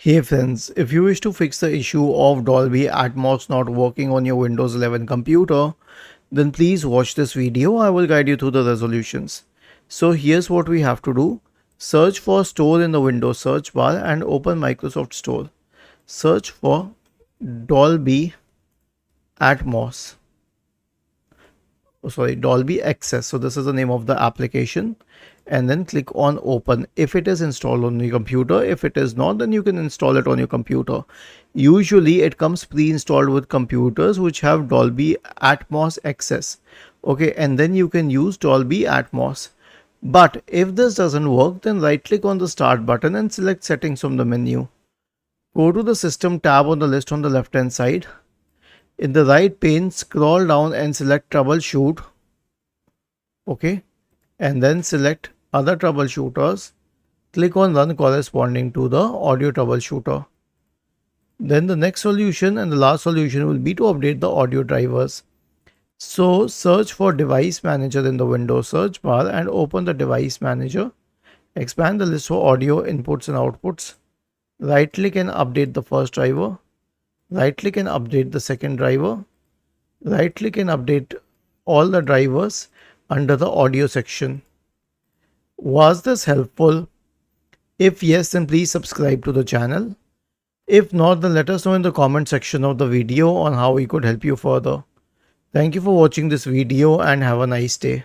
Hey friends, if you wish to fix the issue of Dolby Atmos not working on your Windows 11 computer, then please watch this video. I will guide you through the resolutions. So here's what we have to do. Search for Store in the Windows search bar and open Microsoft Store. Search for Dolby Atmos. Dolby Access. So this is the name of the application, and then click on open if it is installed on your computer. If it is not, then you can install it on your computer. Usually it comes pre-installed with computers which have Dolby Atmos access. Okay, and then you can use Dolby Atmos. But if this doesn't work, then right click on the start button and select settings from the menu. Go to the system tab on the list on the left hand side. In the right pane, scroll down and select troubleshoot. Okay, and then select other troubleshooters. Click on run corresponding to the audio troubleshooter. Then the next solution and the last solution will be to update the audio drivers. So search for device manager in the Windows search bar and open the device manager. Expand the list for audio inputs and outputs. Right click and update the first driver. Right click and update the second driver. Right click and update all the drivers under the audio section. Was this helpful? If yes, then please subscribe to the channel. If not, then let us know in the comment section of the video on how we could help you further. Thank you for watching this video and have a nice day.